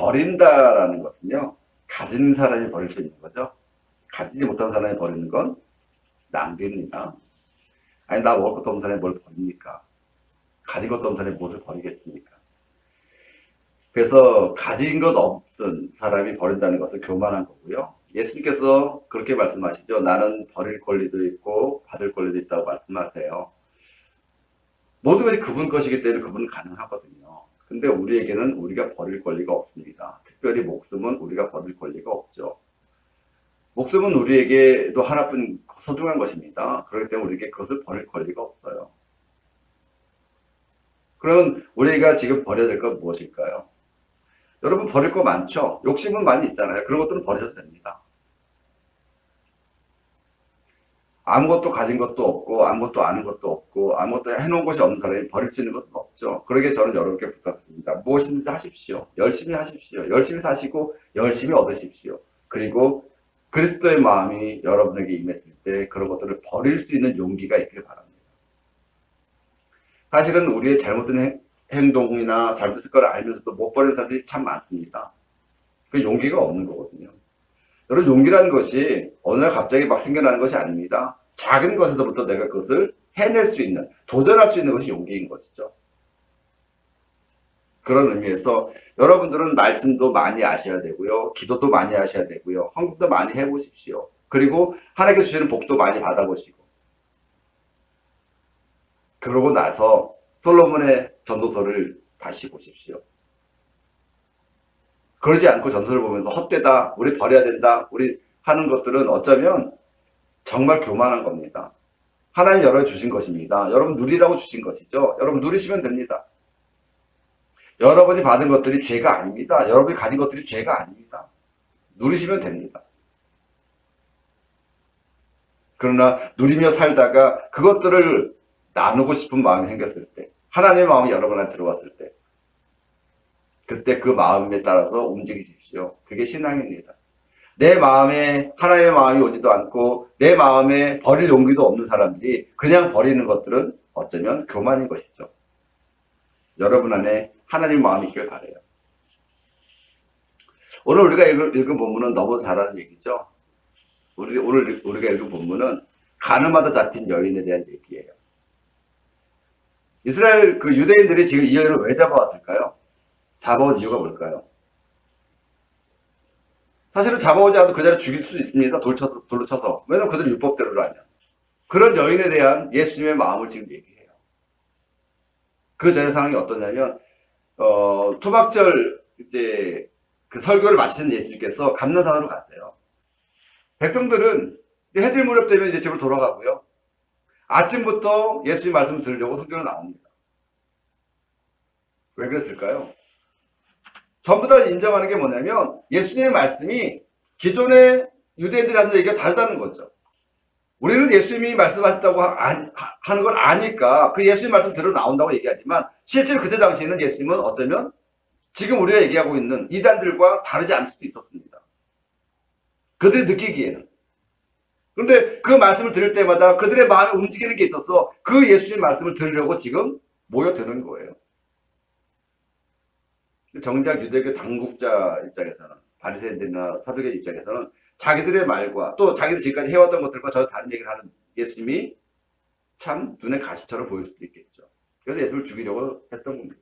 버린다라는 것은요, 가진 사람이 버릴 수 있는 거죠. 가지지 못한 사람이 버리는 건 낭비입니다. 아니, 나 먹을 것도 없는 사람이 뭘 버립니까? 가진 것도 없는 사람이 무엇을 버리겠습니까? 그래서 가진 것 없은 사람이 버린다는 것은 교만한 거고요. 예수님께서 그렇게 말씀하시죠. 나는 버릴 권리도 있고 받을 권리도 있다고 말씀하세요. 모든 것이 그분 것이기 때문에 그분은 가능하거든요. 근데 우리에게는 우리가 버릴 권리가 없습니다. 특별히 목숨은 우리가 버릴 권리가 없죠. 목숨은 우리에게도 하나뿐 소중한 것입니다. 그렇기 때문에 우리에게 그것을 버릴 권리가 없어요. 그러면 우리가 지금 버려야 될 건 무엇일까요? 여러분, 버릴 거 많죠? 욕심은 많이 있잖아요. 그런 것들은 버려도 됩니다. 아무것도 가진 것도 없고 아무것도 아는 것도 없고 아무것도 해놓은 것이 없는 사람이 버릴 수 있는 것도 없죠. 그러기에 저는 여러분께 부탁드립니다. 무엇이든지 하십시오. 열심히 하십시오. 열심히 사시고 열심히 얻으십시오. 그리고 그리스도의 마음이 여러분에게 임했을 때 그런 것들을 버릴 수 있는 용기가 있길 바랍니다. 사실은 우리의 잘못된 행동이나 잘못된 습관을 알면서도 못 버리는 사람들이 참 많습니다. 그 용기가 없는 거거든요. 여러분, 용기라는 것이 어느 날 갑자기 막 생겨나는 것이 아닙니다. 작은 것에서부터 내가 그것을 해낼 수 있는, 도전할 수 있는 것이 용기인 것이죠. 그런 의미에서 여러분들은 말씀도 많이 아셔야 되고요. 기도도 많이 하셔야 되고요. 헌금도 많이 해보십시오. 그리고 하나님께 주시는 복도 많이 받아보시고. 그러고 나서 솔로몬의 전도서를 다시 보십시오. 그러지 않고 전서를 보면서 헛되다, 우리 버려야 된다, 우리 하는 것들은 어쩌면 정말 교만한 겁니다. 하나님 여러분 주신 것입니다. 여러분 누리라고 주신 것이죠. 여러분 누리시면 됩니다. 여러분이 받은 것들이 죄가 아닙니다. 여러분이 가진 것들이 죄가 아닙니다. 누리시면 됩니다. 그러나 누리며 살다가 그것들을 나누고 싶은 마음이 생겼을 때, 하나님의 마음이 여러분한테 들어왔을 때, 그때 그 마음에 따라서 움직이십시오. 그게 신앙입니다. 내 마음에 하나님의 마음이 오지도 않고 내 마음에 버릴 용기도 없는 사람들이 그냥 버리는 것들은 어쩌면 교만인 것이죠. 여러분 안에 하나님의 마음이 있길 바라요. 오늘 우리가 읽은 본문은 너무 잘하는 얘기죠. 오늘 우리가 읽은 본문은 가늠하다 잡힌 여인에 대한 얘기예요. 이스라엘 그 유대인들이 지금 이 여인을 왜 잡아왔을까요? 잡아온 이유가 뭘까요? 사실은 잡아오지 않아도 그대로 죽일 수 있습니다. 돌로 쳐서. 왜냐면 그들은 율법대로라면. 그런 여인에 대한 예수님의 마음을 지금 얘기해요. 그 전의 상황이 어떠냐면, 초막절 이제 그 설교를 마치는 예수님께서 감난산으로 갔어요. 백성들은 해질 무렵 되면 이제 집으로 돌아가고요. 아침부터 예수님 말씀을 들으려고 성전으로 나옵니다. 왜 그랬을까요? 전부 다 인정하는 게 뭐냐면 예수님의 말씀이 기존의 유대인들이 하는 얘기가 다르다는 거죠. 우리는 예수님이 말씀하셨다고 하는 걸 아니까 그 예수님 말씀 들어 나온다고 얘기하지만 실제로 그때 당시에는 예수님은 어쩌면 지금 우리가 얘기하고 있는 이단들과 다르지 않을 수도 있었습니다. 그들이 느끼기에는. 그런데 그 말씀을 들을 때마다 그들의 마음에 움직이는 게 있어서 그 예수님 말씀을 들으려고 지금 모여드는 거예요. 정작 유대교 당국자 입장에서는, 바리새인들이나 사두개 입장에서는 자기들의 말과 또 자기들 지금까지 해왔던 것들과 전혀 다른 얘기를 하는 예수님이 참 눈에 가시처럼 보일 수도 있겠죠. 그래서 예수를 죽이려고 했던 겁니다.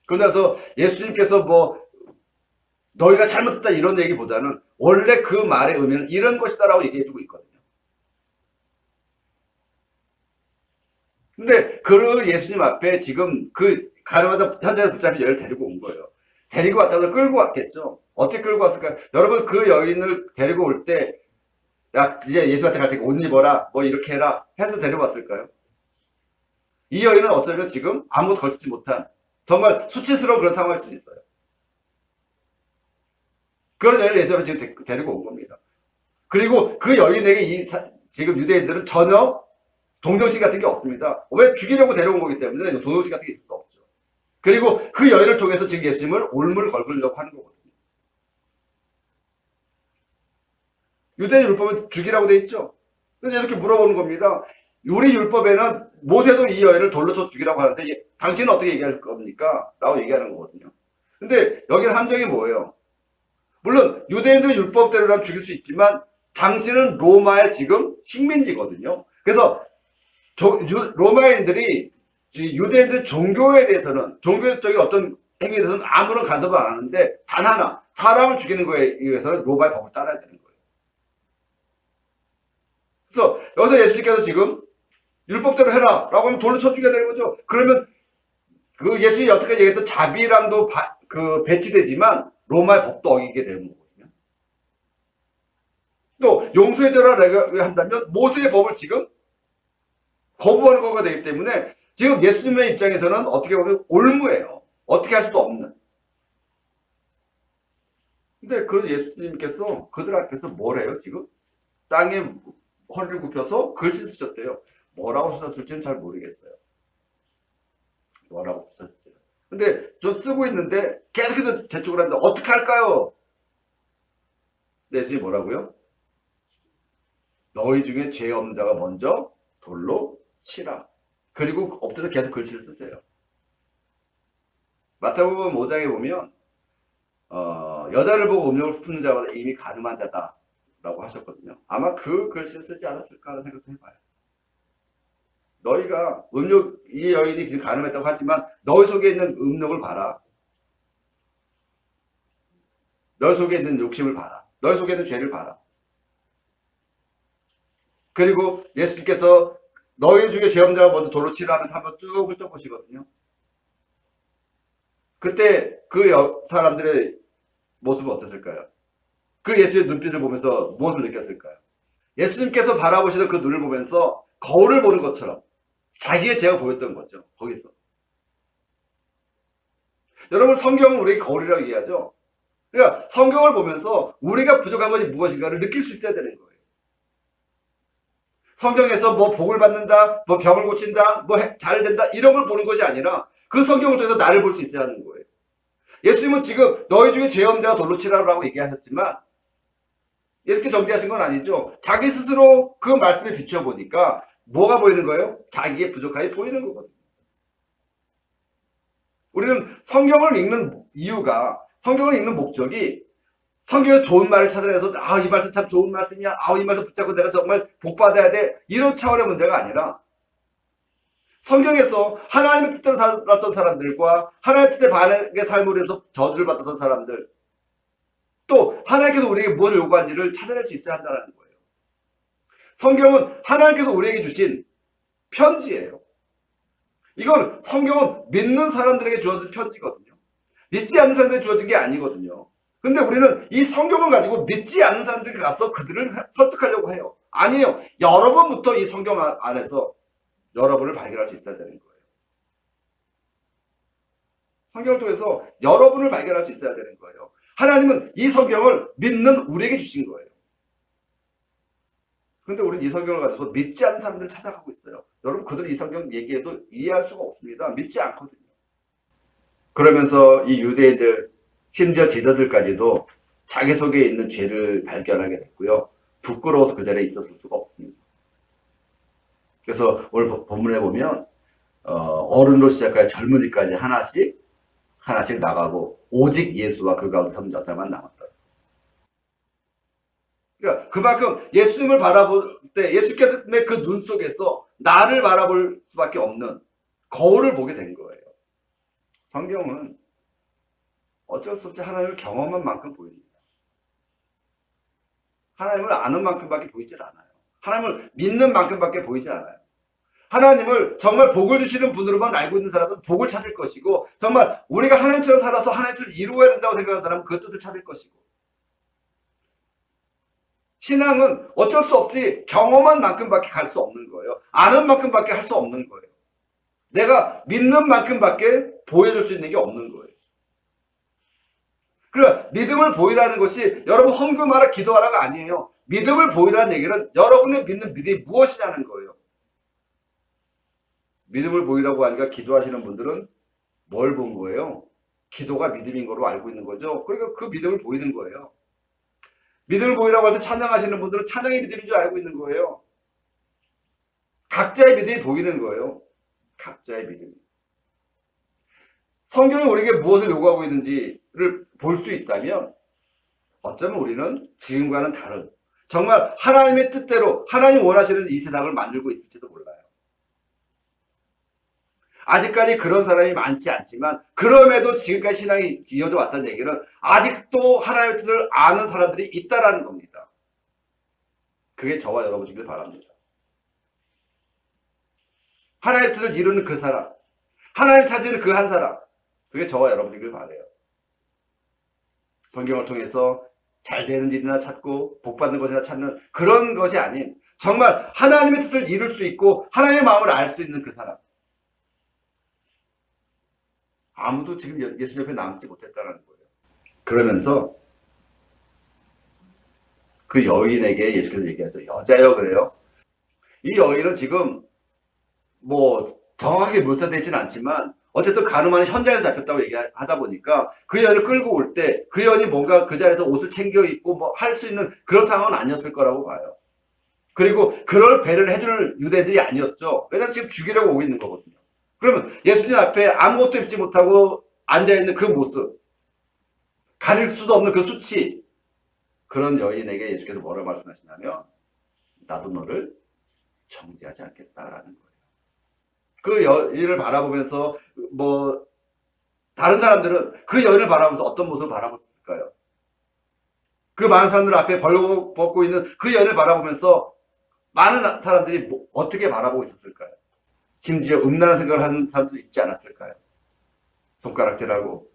그러면서 예수님께서 뭐 너희가 잘못했다 이런 얘기보다는 원래 그 말의 의미는 이런 것이다라고 얘기해주고 있거든요. 근데 그 예수님 앞에 지금 그 가늠하다 현장에서 붙잡힌 여인을 데리고 온 거예요. 데리고 왔다가 끌고 왔겠죠. 어떻게 끌고 왔을까요? 여러분, 그 여인을 데리고 올 때, 야, 이제 예수한테 갈 때 옷 입어라, 뭐 이렇게 해라 해서 데려왔을까요? 이 여인은 어쩌면 지금 아무것도 걸치지 못한 정말 수치스러운 그런 상황일 수 있어요. 그런 여인을 예수 앞에 지금 데리고 온 겁니다. 그리고 그 여인에게 지금 유대인들은 전혀 동정심 같은 게 없습니다. 왜? 죽이려고 데려온 거기 때문에 동정심 같은 게 있을 수 없죠. 그리고 그 여인을 통해서 지금 예수님을 올무를 걸으려고 하는 거거든요. 유대인 율법은 죽이라고 돼 있죠. 그래서 이렇게 물어보는 겁니다. 우리 율법에는 모세도 이 여인을 돌로 쳐 죽이라고 하는데 당신은 어떻게 얘기할 겁니까? 라고 얘기하는 거거든요. 근데 여기는 함정이 뭐예요? 물론 유대인들은 율법대로라면 죽일 수 있지만 당신은 로마의 지금 식민지거든요. 그래서 로마인들이 유대인들 종교에 대해서는 종교적인 어떤 행위에 대해서는 아무런 간섭을 안 하는데 단 하나 사람을 죽이는 거에 의해서는 로마의 법을 따라야 되는 거예요. 그래서 여기서 예수님께서 지금 율법대로 해라 라고 하면 돌로 쳐 죽여야 되는 거죠. 그러면 그 예수님이 어떻게 얘기했던 자비랑도 배치되지만 로마의 법도 어기게 되는 거거든요. 또 용서해줘라 한다면 모세의 법을 지금 거부하는 거가 되기 때문에 지금 예수님의 입장에서는 어떻게 보면 올무예요. 어떻게 할 수도 없는. 근데 그 예수님께서 그들 앞에서 뭘 해요 지금? 땅에 허리를 굽혀서 글씨 쓰셨대요. 뭐라고 쓰셨을지는 잘 모르겠어요. 뭐라고 쓰셨을지. 근데 저 쓰고 있는데 계속해서 제 쪽으로 하는데 어떻게 할까요? 예수님이 뭐라고요? 너희 중에 죄 없는 자가 먼저 돌로 치라. 그리고 엎드려 계속 글씨를 쓰세요. 마태복음 5장에 보면 여자를 보고 음욕을 품는 자마다 이미 가늠한 자다라고 하셨거든요. 아마 그 글씨를 쓰지 않았을까 하는 생각도 해봐요. 너희가 이 여인이 지금 가늠했다고 하지만 너희 속에 있는 음욕을 봐라. 너희 속에 있는 욕심을 봐라. 너희 속에 있는 죄를 봐라. 그리고 예수님께서 너희 중에 죄 없는 자가 먼저 돌로 치라 하면 한번 쭉 훑어보시거든요. 그때 그 사람들의 모습은 어땠을까요? 그 예수의 눈빛을 보면서 무엇을 느꼈을까요? 예수님께서 바라보시던 그 눈을 보면서 거울을 보는 것처럼 자기의 죄가 보였던 거죠. 거기서. 여러분 성경은 우리에게 거울이라고 얘기하죠. 그러니까 성경을 보면서 우리가 부족한 것이 무엇인가를 느낄 수 있어야 되는 거예요. 성경에서 뭐 복을 받는다, 뭐 병을 고친다, 뭐 잘 된다 이런 걸 보는 것이 아니라 그 성경을 통해서 나를 볼 수 있어야 하는 거예요. 예수님은 지금 너희 중에 죄 없는 자가 돌로 치라라고 얘기하셨지만 예수님께 정죄하신 건 아니죠. 자기 스스로 그 말씀에 비춰보니까 뭐가 보이는 거예요? 자기의 부족함이 보이는 거거든요. 우리는 성경을 읽는 이유가, 성경을 읽는 목적이 성경에서 좋은 말을 찾아내서 이 말씀 참 좋은 말씀이야. 이 말씀 붙잡고 내가 정말 복받아야 돼. 이런 차원의 문제가 아니라 성경에서 하나님의 뜻대로 살았던 사람들과 하나님의 뜻에 반하게 삶으로 해서 저주를 받았던 사람들, 또 하나님께서 우리에게 무엇을 요구한지를 찾아낼 수 있어야 한다는 거예요. 성경은 하나님께서 우리에게 주신 편지예요. 이건 성경은 믿는 사람들에게 주어진 편지거든요. 믿지 않는 사람들에게 주어진 게 아니거든요. 근데 우리는 이 성경을 가지고 믿지 않는 사람들에게 가서 그들을 설득하려고 해요. 아니에요. 여러분부터 이 성경 안에서 여러분을 발견할 수 있어야 되는 거예요. 성경을 통해서 여러분을 발견할 수 있어야 되는 거예요. 하나님은 이 성경을 믿는 우리에게 주신 거예요. 그런데 우리는 이 성경을 가지고 믿지 않는 사람들을 찾아가고 있어요. 여러분 그들이 이 성경 얘기해도 이해할 수가 없습니다. 믿지 않거든요. 그러면서 이 유대인들 심지어 제자들까지도 자기 속에 있는 죄를 발견하게 됐고요. 부끄러워서 그 자리에 있었을 수가 없습니다. 그래서 오늘 본문에 보면 어른으로 시작하여 젊은이까지 하나씩 나가고 오직 예수와 그 가운데 36만 남았다. 그러니까 그만큼 예수님을 바라볼 때 예수님의 그 눈 속에서 나를 바라볼 수밖에 없는 거울을 보게 된 거예요. 성경은 어쩔 수 없이 하나님을 경험한 만큼 보입니다. 하나님을 아는 만큼밖에 보이질 않아요. 하나님을 믿는 만큼밖에 보이지 않아요. 하나님을 정말 복을 주시는 분으로만 알고 있는 사람은 복을 찾을 것이고, 정말 우리가 하나님처럼 살아서 하나님의 뜻을 이루어야 된다고 생각하는 사람은 그 뜻을 찾을 것이고, 신앙은 어쩔 수 없이 경험한 만큼밖에 갈 수 없는 거예요. 아는 만큼밖에 할 수 없는 거예요. 내가 믿는 만큼밖에 보여줄 수 있는 게 없는 거예요. 그러니까 믿음을 보이라는 것이 여러분 헌금하라 기도하라가 아니에요. 믿음을 보이라는 얘기는 여러분의 믿는 믿음이 무엇이냐는 거예요. 믿음을 보이라고 하니까 기도하시는 분들은 뭘 본 거예요? 기도가 믿음인 거로 알고 있는 거죠. 그러니까 그 믿음을 보이는 거예요. 믿음을 보이라고 할 때 찬양하시는 분들은 찬양이 믿음인 줄 알고 있는 거예요. 각자의 믿음이 보이는 거예요. 각자의 믿음이. 성경이 우리에게 무엇을 요구하고 있는지를 볼 수 있다면 어쩌면 우리는 지금과는 다른, 정말 하나님의 뜻대로 하나님 원하시는 이 세상을 만들고 있을지도 몰라요. 아직까지 그런 사람이 많지 않지만 그럼에도 지금까지 신앙이 이어져 왔다는 얘기는 아직도 하나님의 뜻을 아는 사람들이 있다라는 겁니다. 그게 저와 여러분이길 바랍니다. 하나님의 뜻을 이루는 그 사람, 하나님 찾으는 그 한 사람, 그게 저와 여러분이길 바라요. 성경을 통해서 잘 되는 일이나 찾고 복 받는 것이나 찾는 그런 것이 아닌 정말 하나님의 뜻을 이룰 수 있고 하나님의 마음을 알 수 있는 그 사람. 아무도 지금 예수 옆에 남지 못했다는 거예요. 그러면서 그 여인에게 예수께서 얘기하죠. 여자여 그래요. 이 여인은 지금 뭐 정확하게 묘사되지는 않지만 어쨌든 가늠하는 현장에서 잡혔다고 얘기하다 보니까 그 여인을 끌고 올 때 그 여인이 뭔가 그 자리에서 옷을 챙겨 입고 뭐 할 수 있는 그런 상황은 아니었을 거라고 봐요. 그리고 그럴 배려를 해줄 유대들이 아니었죠. 왜냐하면 지금 죽이려고 오고 있는 거거든요. 그러면 예수님 앞에 아무것도 입지 못하고 앉아있는 그 모습, 가릴 수도 없는 그 수치, 그런 여인에게 예수께서 뭐라고 말씀하시냐면 나도 너를 정죄하지 않겠다라는 거예요. 그 여인을 바라보면서 뭐 다른 사람들은 그 여인을 바라보면서 어떤 모습을 바라봤을까요? 그 많은 사람들 앞에 벌거벗고 있는 그 여인을 바라보면서 많은 사람들이 어떻게 바라보고 있었을까요? 심지어 음란한 생각을 하는 사람도 있지 않았을까요? 손가락질하고.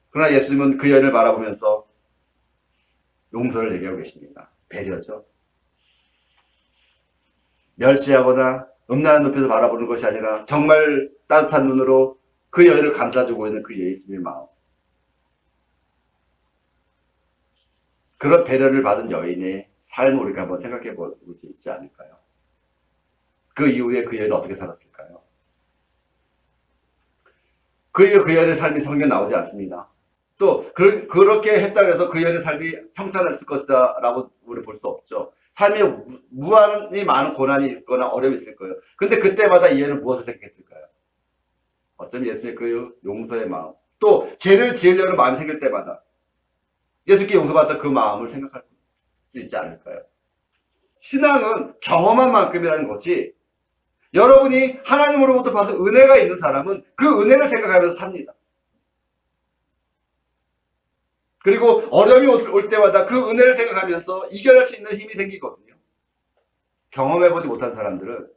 그러나 예수님은 그 여인을 바라보면서 용서를 얘기하고 계십니다. 배려죠. 멸시하거나 음란한 눈빛을 바라보는 것이 아니라 정말 따뜻한 눈으로 그 여인을 감싸주고 있는 그 예수님의 마음. 그런 배려를 받은 여인의 삶을 우리가 한번 생각해 볼 수 있지 않을까요? 그 이후에 그 여인은 어떻게 살았을까요? 그 이후에 그 여인의 삶이 성경에 나오지 않습니다. 또 그렇게 했다고 해서 그 여인의 삶이 평탄했을 것이다 라고 우리 볼 수 없죠. 삶에 무한히 많은 고난이 있거나 어려움이 있을 거예요. 근데 그때마다 이 여인은 무엇을 생각했을까요? 어쩌면 예수의 그 용서의 마음, 또 죄를 지으려는 마음이 생길 때마다 예수께 용서받았던 그 마음을 생각할 수 있지 않을까요? 신앙은 경험한 만큼이라는 것이, 여러분이 하나님으로부터 받은 은혜가 있는 사람은 그 은혜를 생각하면서 삽니다. 그리고 어려움이 올 때마다 그 은혜를 생각하면서 이겨낼 수 있는 힘이 생기거든요. 경험해보지 못한 사람들은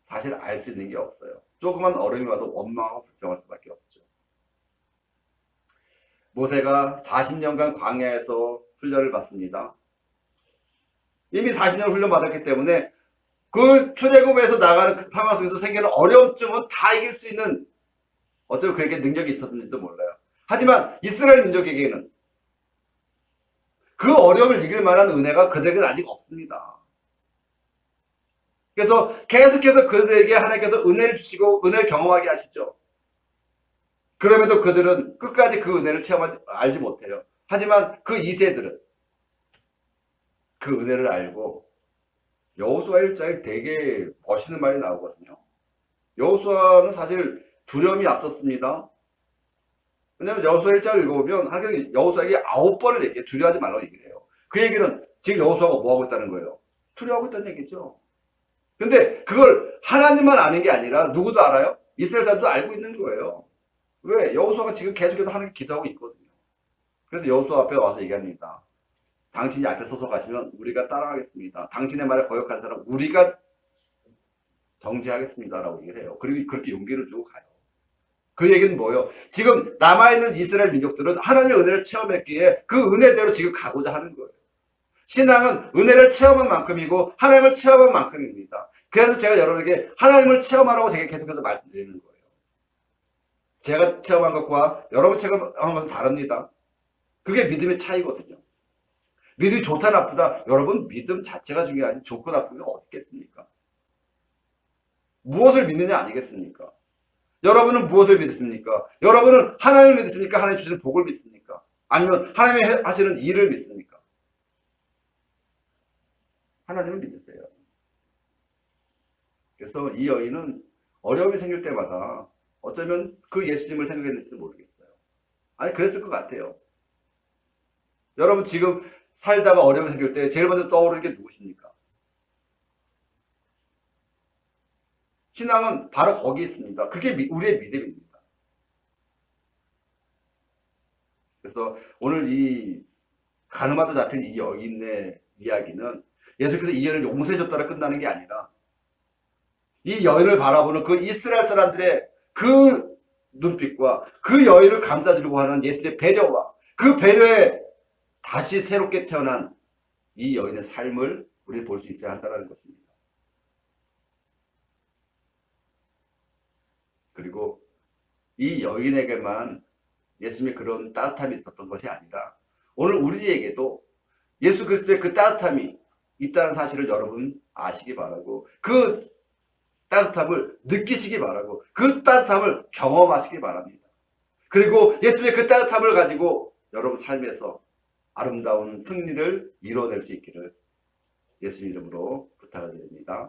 사실 알 수 있는 게 없어요. 조그만 어려움이 와도 원망하고 불평할 수밖에 없죠. 모세가 40년간 광야에서 훈련을 받습니다. 이미 40년 훈련 받았기 때문에 그 출애굽에서 나가는 그 상황 속에서 생기는 어려움쯤은 다 이길 수 있는, 어쩌면 그에게 능력이 있었는지도 몰라요. 하지만 이스라엘 민족에게는 그 어려움을 이길 만한 은혜가 그들에게는 아직 없습니다. 그래서 계속해서 그들에게 하나님께서 은혜를 주시고 은혜를 경험하게 하시죠. 그럼에도 그들은 끝까지 그 은혜를 알지 못해요. 하지만 그 2세들은 그 은혜를 알고, 여호수아 1장에 되게 멋있는 말이 나오거든요. 여호수아는 사실 두려움이 앞섰습니다. 왜냐하면 여호수아 1장을 읽어보면 하나님께서 여호수아에게 9번을 얘기해요. 두려워하지 말라고 얘기를 해요. 그 얘기는 지금 여호수아가 뭐하고 있다는 거예요? 두려워하고 있다는 얘기죠. 근데 그걸 하나님만 아는 게 아니라 누구도 알아요? 이스라엘 사람도 알고 있는 거예요. 왜? 여호수아가 지금 계속해서 하나님께 기도하고 있거든요. 그래서 여호수아 앞에 와서 얘기합니다. 당신이 앞에 서서 가시면 우리가 따라가겠습니다. 당신의 말에 거역하는 사람 우리가 정죄하겠습니다라고 얘기를 해요. 그리고 그렇게 용기를 주고 가요. 그 얘기는 뭐예요? 지금 남아있는 이스라엘 민족들은 하나님의 은혜를 체험했기에 그 은혜대로 지금 가고자 하는 거예요. 신앙은 은혜를 체험한 만큼이고 하나님을 체험한 만큼입니다. 그래서 제가 여러분에게 하나님을 체험하라고 제가 계속해서 말씀드리는 거예요. 제가 체험한 것과 여러분 체험한 것은 다릅니다. 그게 믿음의 차이거든요. 믿음이 좋다 나쁘다, 여러분 믿음 자체가 중요하지 좋고 나쁘면 어떻겠습니까? 무엇을 믿느냐 아니겠습니까? 여러분은 무엇을 믿습니까? 여러분은 하나님을 믿습니까? 하나님 주시는 복을 믿습니까? 아니면 하나님이 하시는 일을 믿습니까? 하나님을 믿으세요. 그래서 이 여인은 어려움이 생길 때마다 어쩌면 그 예수님을 생각했는지도 모르겠어요. 아니, 그랬을 것 같아요. 여러분 지금 살다가 어려움이 생길 때 제일 먼저 떠오르는 게 누구십니까? 신앙은 바로 거기 있습니다. 그게 우리의 믿음입니다. 그래서 오늘 이 가늠하다 잡힌 이 여인의 이야기는 예수께서 이 여인을 용서해줬다라 끝나는 게 아니라 이 여인을 바라보는 그 이스라엘 사람들의 그 눈빛과 그 여인을 감싸주려고 하는 예수의 배려와 그 배려에 다시 새롭게 태어난 이 여인의 삶을 우리 볼 수 있어야 한다는 것입니다. 그리고 이 여인에게만 예수님의 그런 따뜻함이 있었던 것이 아니라 오늘 우리에게도 예수 그리스도의 그 따뜻함이 있다는 사실을 여러분 아시기 바라고 그 따뜻함을 느끼시기 바라고 그 따뜻함을 경험하시기 바랍니다. 그리고 예수님의 그 따뜻함을 가지고 여러분 삶에서 아름다운 승리를 이뤄낼 수 있기를 예수 이름으로 부탁을 드립니다.